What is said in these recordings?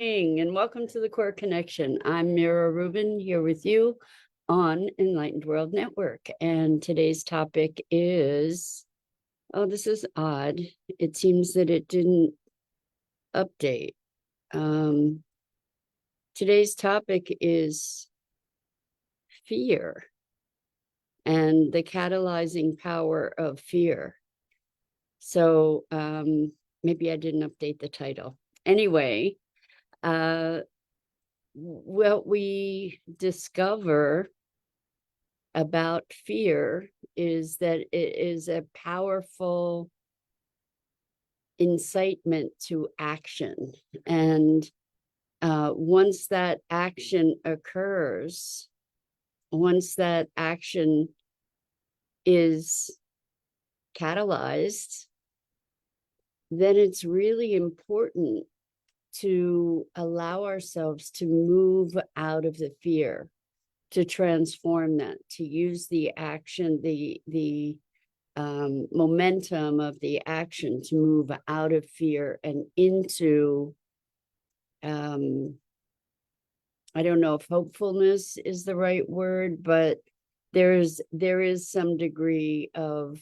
And welcome to the Core Connection. I'm Mira Rubin here with you on Enlightened World Network. And today's topic is, oh, this is odd. It seems that it didn't update. Today's topic is fear and the catalyzing power of fear. So maybe I didn't update the title. Anyway, what we discover about fear is that it is a powerful incitement to action. And once that action occurs, once that action is catalyzed, then it's really important to allow ourselves to move out of the fear, to transform that, to use the action, the momentum of the action to move out of fear and into, I don't know if hopefulness is the right word, but there is some degree of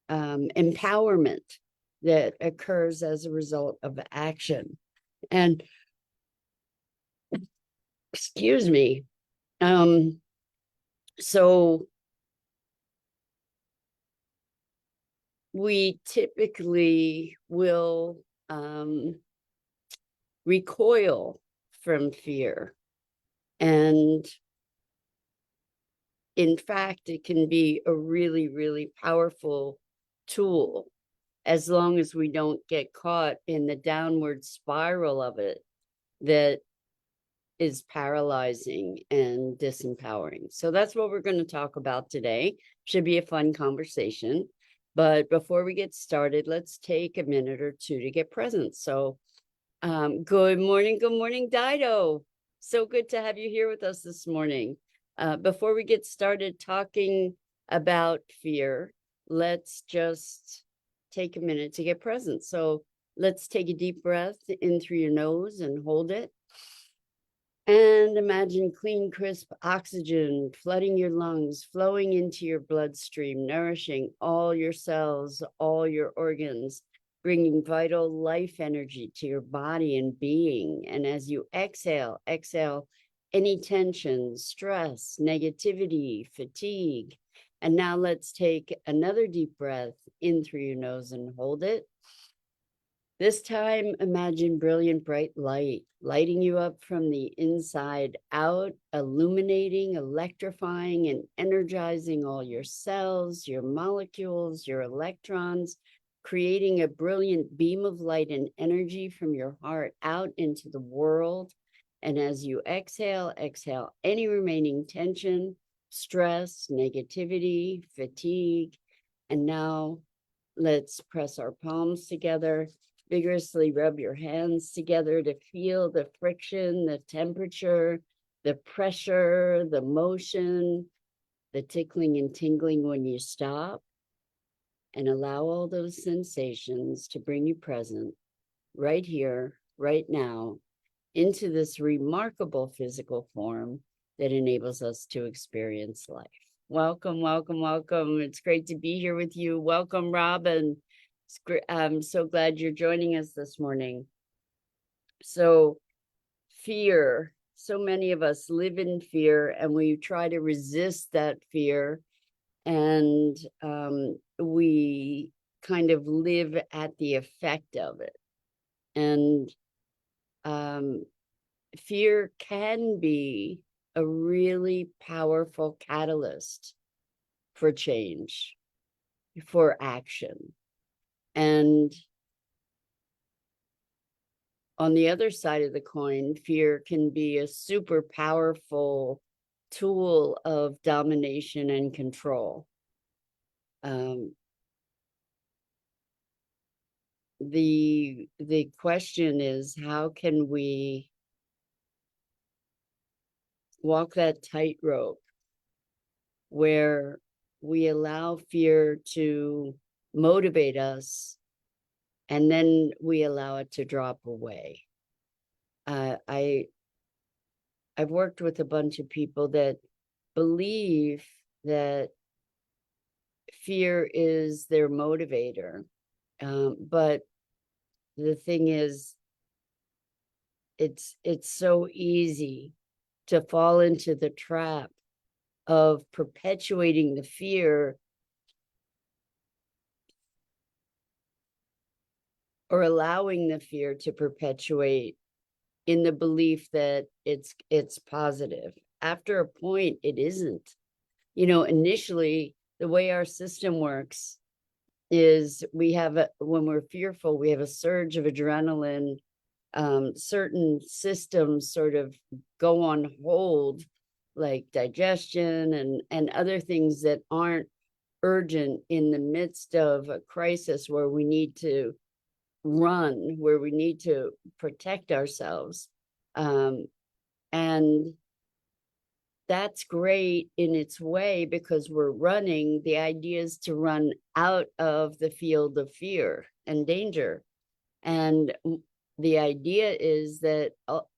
empowerment that occurs as a result of action. And excuse me. So we typically will recoil from fear. And in fact, it can be a really, really powerful tool as long as we don't get caught in the downward spiral of it that is paralyzing and disempowering. So that's what we're going to talk about today. Should be a fun conversation. But before we get started, let's take a minute or two to get present. So good morning, Dido. So good to have you here with us this morning. Before we get started talking about fear, let's just take a minute to get present. So let's take a deep breath in through your nose and hold it. And imagine clean, crisp oxygen flooding your lungs, flowing into your bloodstream, nourishing all your cells, all your organs, bringing vital life energy to your body and being. And as you exhale any tension, stress, negativity, fatigue. And now let's take another deep breath in through your nose and hold it. This time, imagine brilliant, bright light, lighting you up from the inside out, illuminating, electrifying, and energizing all your cells, your molecules, your electrons, creating a brilliant beam of light and energy from your heart out into the world. And as you exhale any remaining tension, stress, negativity, fatigue. And now let's press our palms together. Vigorously rub your hands together to feel the friction, the temperature, the pressure, the motion, the tickling and tingling when you stop. And allow all those sensations to bring you present right here, right now, into this remarkable physical form that enables us to experience life. Welcome. It's great to be here with you. Welcome, Robin. I'm so glad you're joining us this morning. So fear, so many of us live in fear and we try to resist that fear, and we kind of live at the effect of it. And fear can be a really powerful catalyst for change, for action. And on the other side of the coin, fear can be a super powerful tool of domination and control. The question is, how can we walk that tightrope where we allow fear to motivate us and then we allow it to drop away? I've worked with a bunch of people that believe that fear is their motivator. But the thing is, it's so easy to fall into the trap of perpetuating the fear or allowing the fear to perpetuate in the belief that it's positive. After a point, it isn't. Initially, the way our system works is when we're fearful, we have a surge of adrenaline. Certain systems sort of go on hold, like digestion and other things that aren't urgent in the midst of a crisis where we need to run, where we need to protect ourselves. And that's great in its way because we're running. The idea is to run out of the field of fear and danger. And the idea is that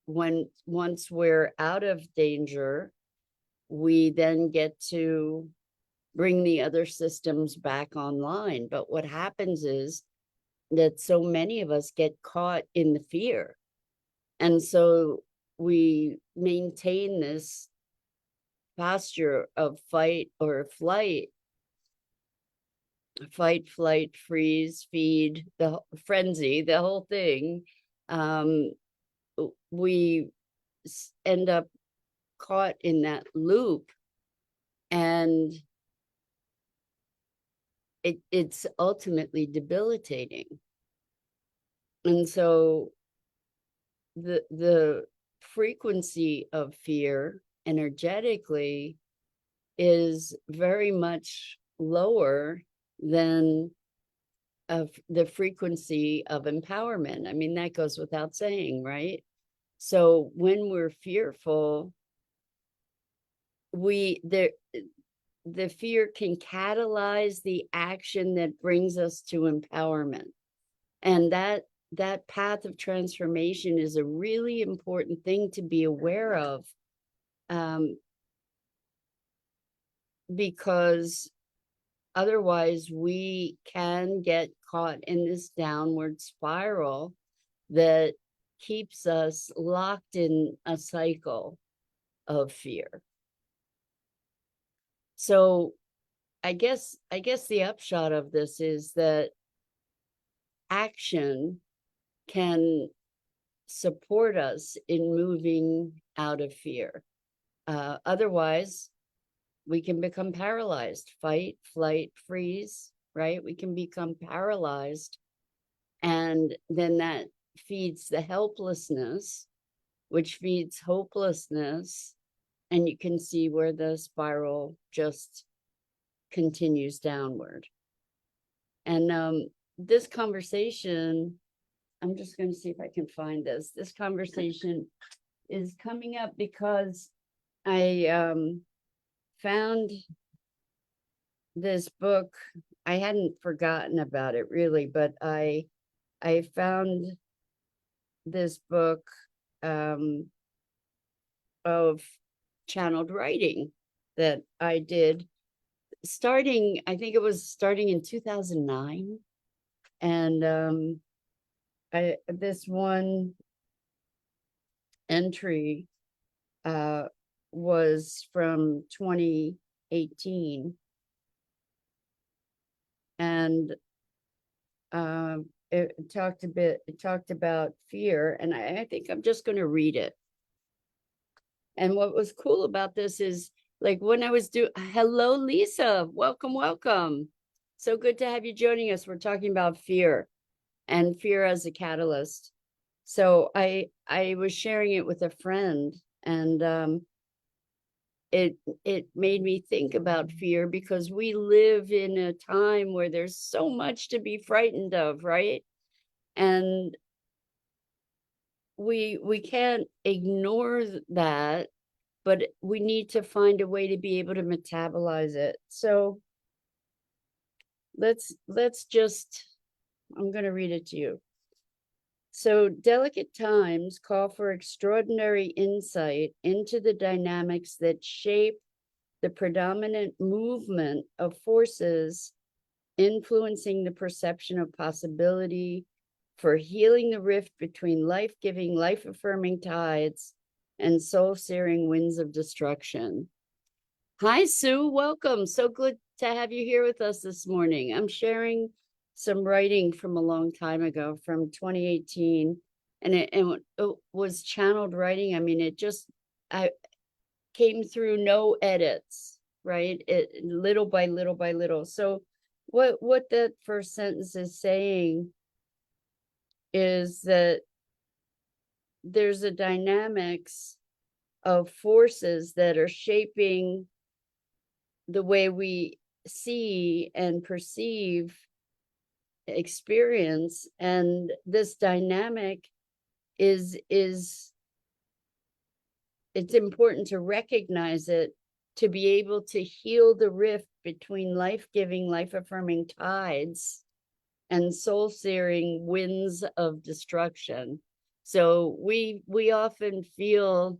once we're out of danger, we then get to bring the other systems back online. But what happens is that so many of us get caught in the fear. And so we maintain this posture of fight or flight, flight, freeze, feed, the frenzy, the whole thing. We end up caught in that loop, and it's ultimately debilitating. And so the frequency of fear energetically is very much lower than of the frequency of empowerment. I mean, that goes without saying, right? So when we're fearful, the fear can catalyze the action that brings us to empowerment. And that path of transformation is a really important thing to be aware of, because otherwise we can get caught in this downward spiral that keeps us locked in a cycle of fear. So I guess the upshot of this is that action can support us in moving out of fear. Otherwise, we can become paralyzed, fight, flight, freeze, right? We can become paralyzed. And then that feeds the helplessness, which feeds hopelessness. And you can see where the spiral just continues downward. And this conversation, I'm just going to see if I can find this. This conversation is coming up because I found this book. I hadn't forgotten about it really, but I found this book of channeled writing that I did I think it was starting in 2009. And this one entry was from 2018. And it talked about fear, and I think I'm just going to read it. And what was cool about this is, like, when I was hello, Lisa, welcome. So good to have you joining us. We're talking about fear and fear as a catalyst. So I was sharing it with a friend, and it made me think about fear, because we live in a time where there's so much to be frightened of, right? And we can't ignore that, but we need to find a way to be able to metabolize it. So let's just, I'm going to read it to you. So delicate times call for extraordinary insight into the dynamics that shape the predominant movement of forces influencing the perception of possibility, for healing the rift between life-giving, life-affirming tides and soul-searing winds of destruction. Hi, Sue. Welcome. So good to have you here with us this morning. I'm sharing some writing from a long time ago, from 2018, and it was channeled writing. I mean, I came through no edits, right? It little by little by little. So what that first sentence is saying is that there's a dynamics of forces that are shaping the way we see and perceive experience, and this dynamic is it's important to recognize it, to be able to heal the rift between life-giving, life-affirming tides and soul-searing winds of destruction. So we often feel,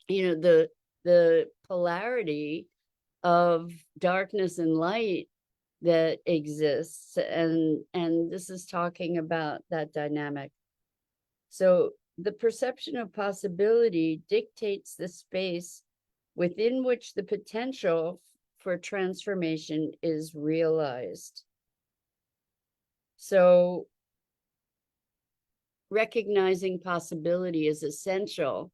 the polarity of darkness and light that exists, and this is talking about that dynamic. So the perception of possibility dictates the space within which the potential for transformation is realized. So recognizing possibility is essential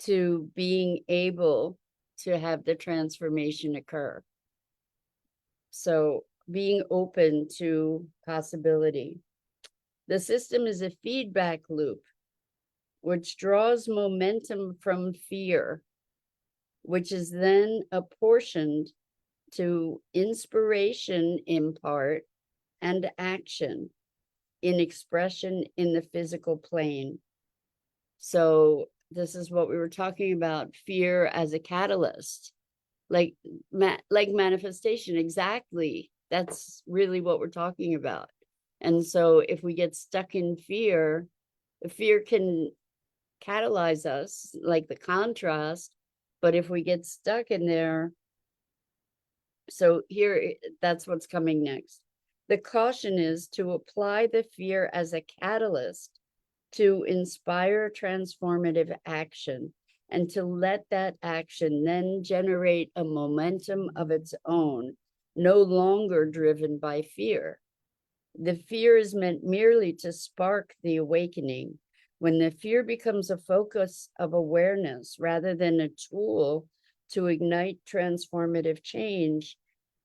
to being able to have the transformation occur. So being open to possibility. The system is a feedback loop which draws momentum from fear, which is then apportioned to inspiration in part and action in expression in the physical plane. So this is what we were talking about, fear as a catalyst, like manifestation. Exactly. That's really what we're talking about. And so if we get stuck in fear, the fear can catalyze us, like the contrast. But if we get stuck in there, so here, that's what's coming next. The caution is to apply the fear as a catalyst to inspire transformative action, and to let that action then generate a momentum of its own, no longer driven by fear. The fear is meant merely to spark the awakening. When the fear becomes a focus of awareness rather than a tool to ignite transformative change,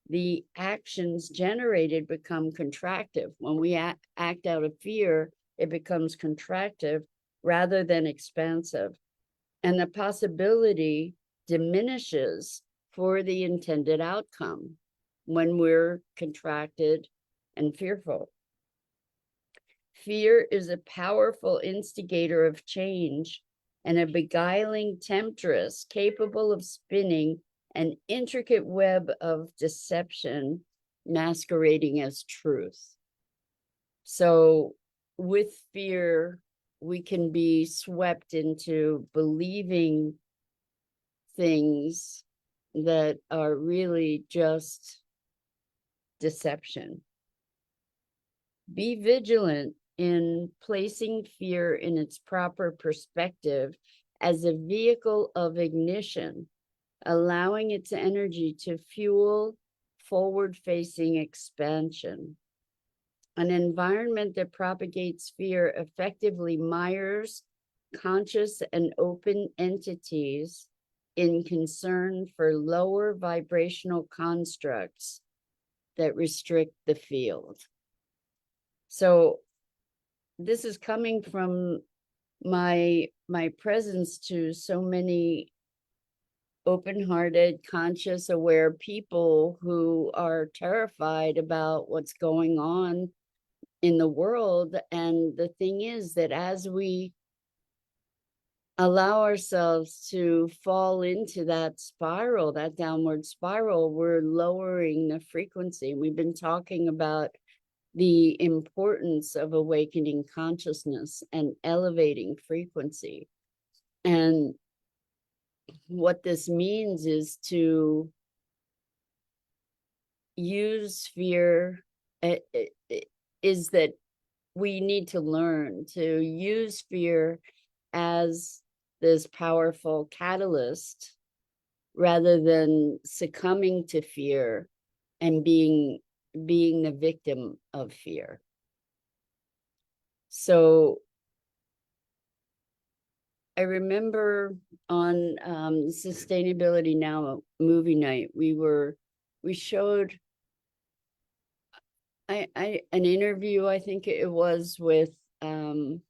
the actions generated become contractive. When we act out of fear, it becomes contractive rather than expansive. And the possibility diminishes for the intended outcome when we're contracted and fearful. Fear is a powerful instigator of change and a beguiling temptress capable of spinning an intricate web of deception masquerading as truth. So with fear, we can be swept into believing things that are really just deception. Be vigilant in placing fear in its proper perspective as a vehicle of ignition, allowing its energy to fuel forward-facing expansion. An environment that propagates fear effectively mires conscious and open entities in concern for lower vibrational constructs that restrict the field. So this is coming from my presence to so many open-hearted, conscious, aware people who are terrified about what's going on in the world. And the thing is that as we allow ourselves to fall into that spiral, that downward spiral, we're lowering the frequency. We've been talking about the importance of awakening consciousness and elevating frequency. And what this means is to use fear, is that we need to learn to use fear as this powerful catalyst rather than succumbing to fear and being the victim of fear. So I remember on Sustainability Now movie night, we showed an interview, I think it was with I'm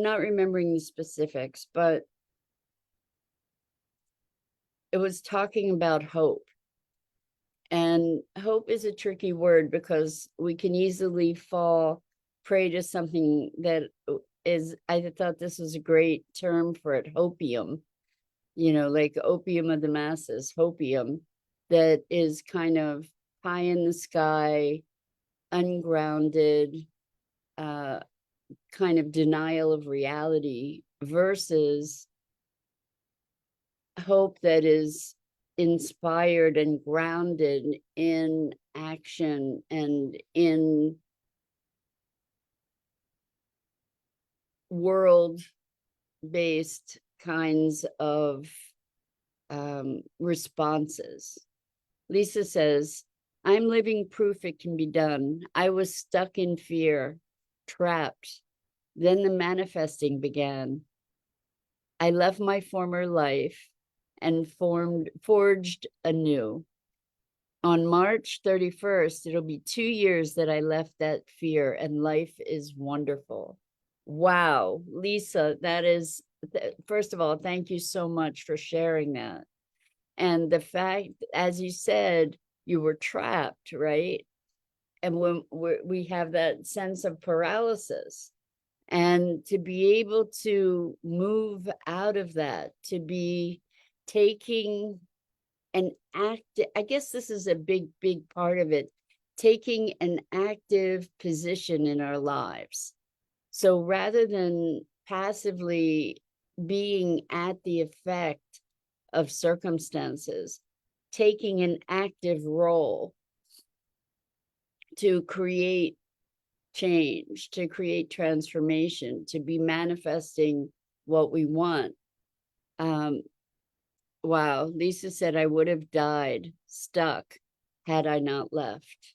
not remembering the specifics, but it was talking about hope. And hope is a tricky word because we can easily fall prey to something that is, I thought this was a great term for it, hopium, like opium of the masses, hopium, that is kind of pie in the sky, ungrounded, kind of denial of reality, versus hope that is inspired and grounded in action and in world-based kinds of responses. Lisa says, I'm living proof it can be done. I was stuck in fear, trapped. Then the manifesting began. I left my former life and forged anew. On March 31st, it'll be 2 years that I left that fear, and life is wonderful. Wow, Lisa, that is, first of all, thank you so much for sharing that. And the fact, as you said, you were trapped, right? And when we have that sense of paralysis, and to be able to move out of that, to be taking an act, I guess this is a big part of it, taking an active position in our lives. So rather than passively being at the effect of circumstances, taking an active role to create change, to create transformation, to be manifesting what we want. Wow, Lisa said, I would have died stuck had I not left.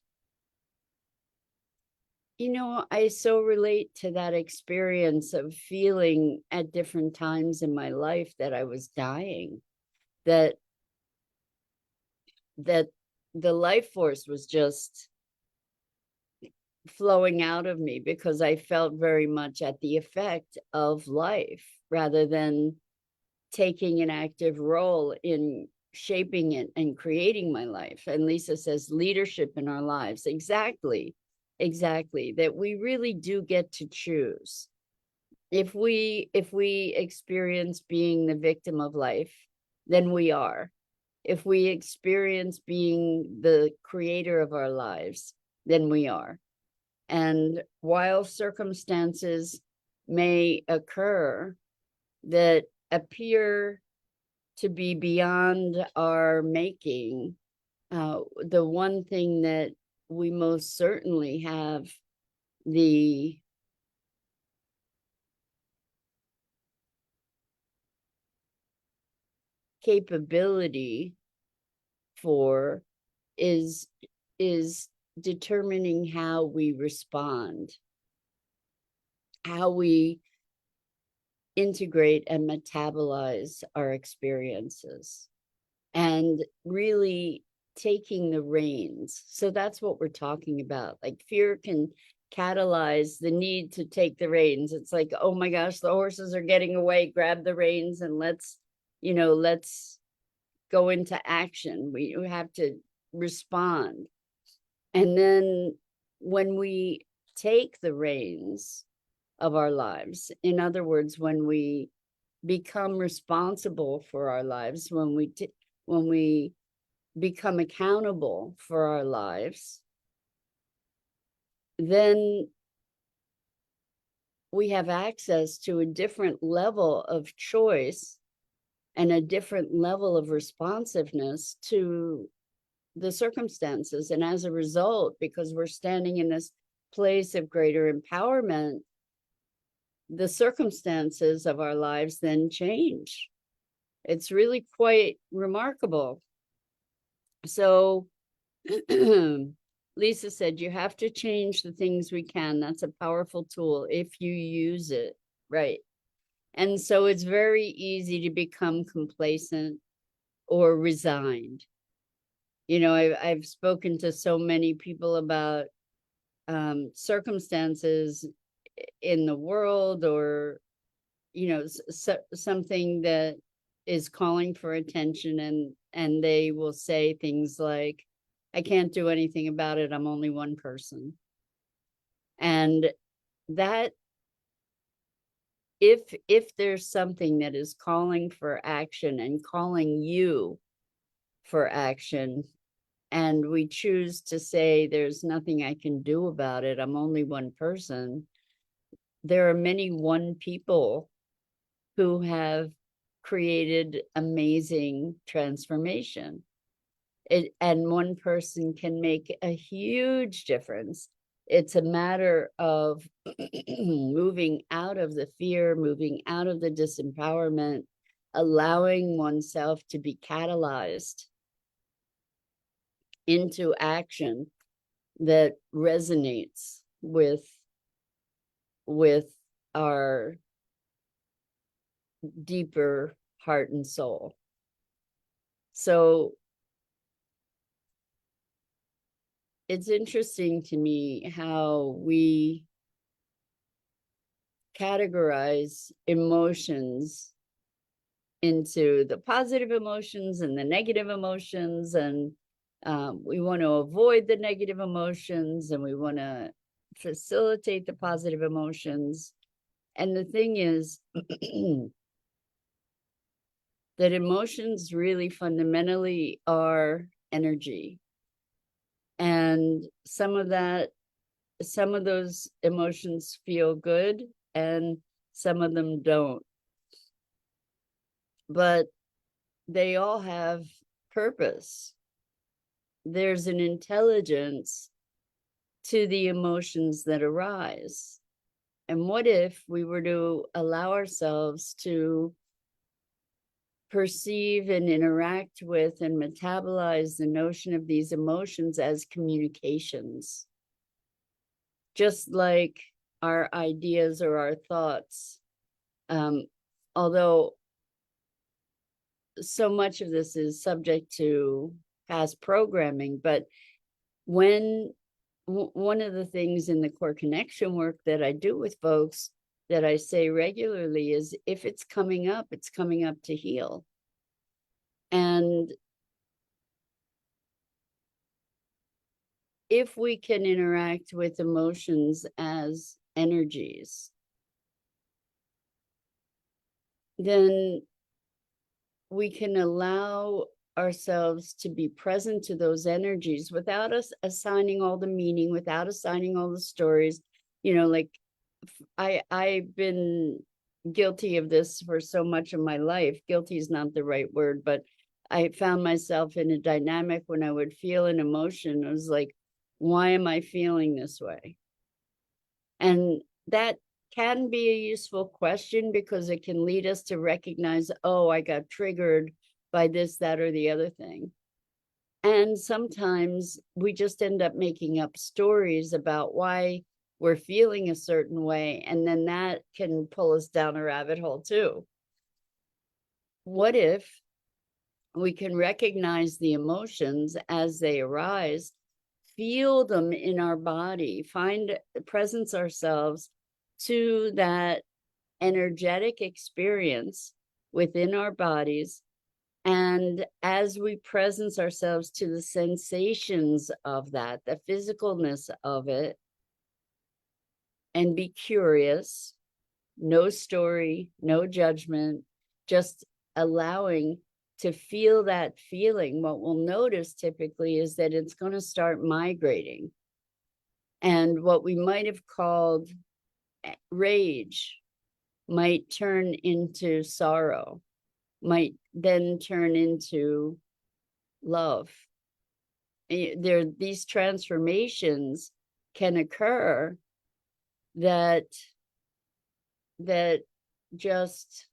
I so relate to that experience of feeling at different times in my life that I was dying, that the life force was just flowing out of me because I felt very much at the effect of life rather than taking an active role in shaping it and creating my life. And Lisa says leadership in our lives. Exactly, that we really do get to choose. If we experience being the victim of life, then we are. If we experience being the creator of our lives, then we are. And while circumstances may occur that appear to be beyond our making, the one thing that we most certainly have the capability for is determining how we respond, how we integrate and metabolize our experiences, and really taking the reins. So that's what we're talking about. Like fear can catalyze the need to take the reins. It's like, oh my gosh, the horses are getting away, grab the reins and let's go into action. We have to respond. And then when we take the reins of our lives, in other words, when we become responsible for our lives, when we become accountable for our lives, then we have access to a different level of choice and a different level of responsiveness to the circumstances. And as a result, because we're standing in this place of greater empowerment, the circumstances of our lives then change. It's really quite remarkable. So Lisa said, you have to change the things we can. That's a powerful tool if you use it right. And so it's very easy to become complacent or resigned. You know, I've spoken to so many people about circumstances in the world, or, you know, something that is calling for attention, and they will say things like, I can't do anything about it. I'm only one person. And that, if there's something that is calling for action and calling you for action, and we choose to say, there's nothing I can do about it, I'm only one person, there are many one people who have created amazing transformation. And one person can make a huge difference. It's a matter of moving out of the fear, moving out of the disempowerment, allowing oneself to be catalyzed into action that resonates with our deeper heart and soul. So it's interesting to me how we categorize emotions into the positive emotions and the negative emotions, and we want to avoid the negative emotions and we want to facilitate the positive emotions. And the thing is that emotions really fundamentally are energy. And some of those emotions feel good and some of them don't. But they all have purpose. There's an intelligence to the emotions that arise. And what if we were to allow ourselves to perceive and interact with and metabolize the notion of these emotions as communications, just like our ideas or our thoughts. Although so much of this is subject to past programming, but one of the things in the core connection work that I do with folks that I say regularly is, if it's coming up, it's coming up to heal. And if we can interact with emotions as energies, then we can allow ourselves to be present to those energies without us assigning all the meaning, without assigning all the stories. You know, like I've been guilty of this for so much of my life. Guilty is not the right word, but I found myself in a dynamic when I would feel an emotion. I was like, why am I feeling this way? And that can be a useful question, because it can lead us to recognize, oh, I got triggered by this, that, or the other thing. And sometimes we just end up making up stories about why we're feeling a certain way, and then that can pull us down a rabbit hole too. What if we can recognize the emotions as they arise, feel them in our body, presence ourselves to that energetic experience within our bodies, and as we presence ourselves to the sensations of that, the physicalness of it, and be curious, no story, no judgment, just allowing to feel that feeling, what we'll notice typically is that it's going to start migrating. And what we might have called rage might turn into sorrow, might then turn into love. These transformations can occur that just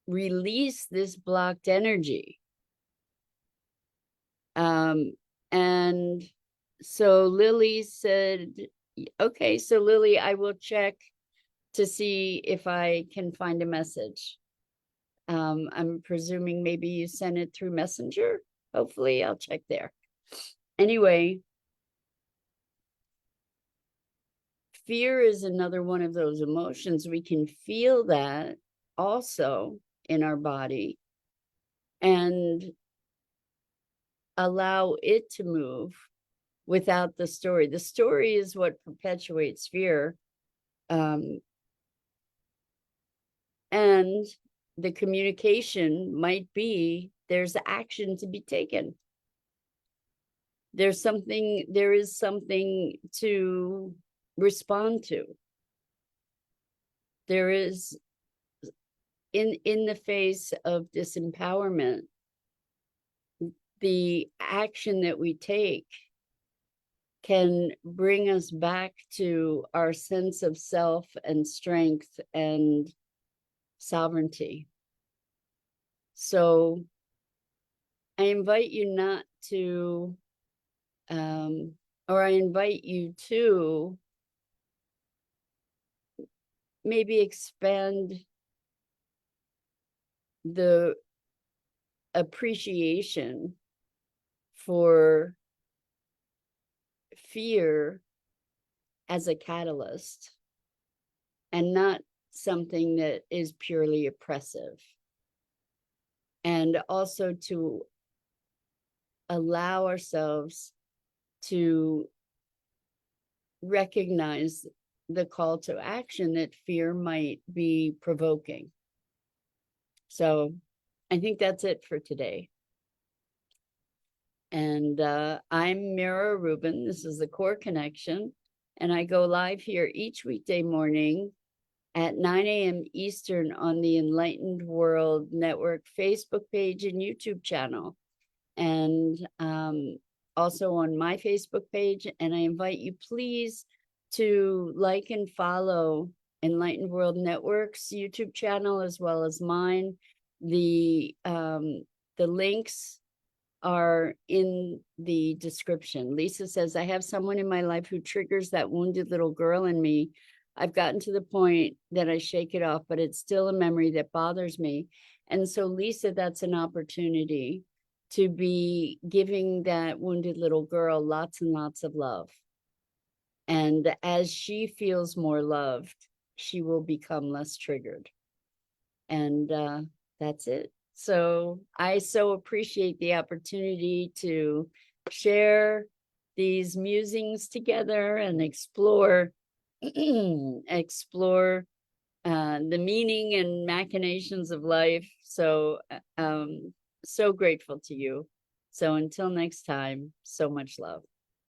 release this blocked energy. And so Lily said, okay, so Lily, I will check to see if I can find a message. I'm presuming maybe you sent it through Messenger. Hopefully I'll check there. Anyway, fear is another one of those emotions. We can feel that also in our body and allow it to move without the story. The story is what perpetuates fear. And the communication might be there's action to be taken. There is something to respond to. There is, in the face of disempowerment, the action that we take can bring us back to our sense of self and strength and sovereignty. So I invite you not to, or I invite you to maybe expand the appreciation for fear as a catalyst and not something that is purely oppressive. And also to allow ourselves to recognize the call to action that fear might be provoking. So I think that's it for today. And I'm Mira Rubin. This is the Core Connection. And I go live here each weekday morning at 9 a.m. Eastern on the Enlightened World Network Facebook page and YouTube channel. And also on my Facebook page. And I invite you please to like and follow Enlightened World Network's YouTube channel as well as mine. The links are in the description. Lisa says, I have someone in my life who triggers that wounded little girl in me. I've gotten to the point that I shake it off, but it's still a memory that bothers me. And so, Lisa, that's an opportunity to be giving that wounded little girl lots and lots of love. And as she feels more loved, she will become less triggered. And that's it. So I so appreciate the opportunity to share these musings together and explore the meaning and machinations of life. So so grateful to you. So until next time, so much love.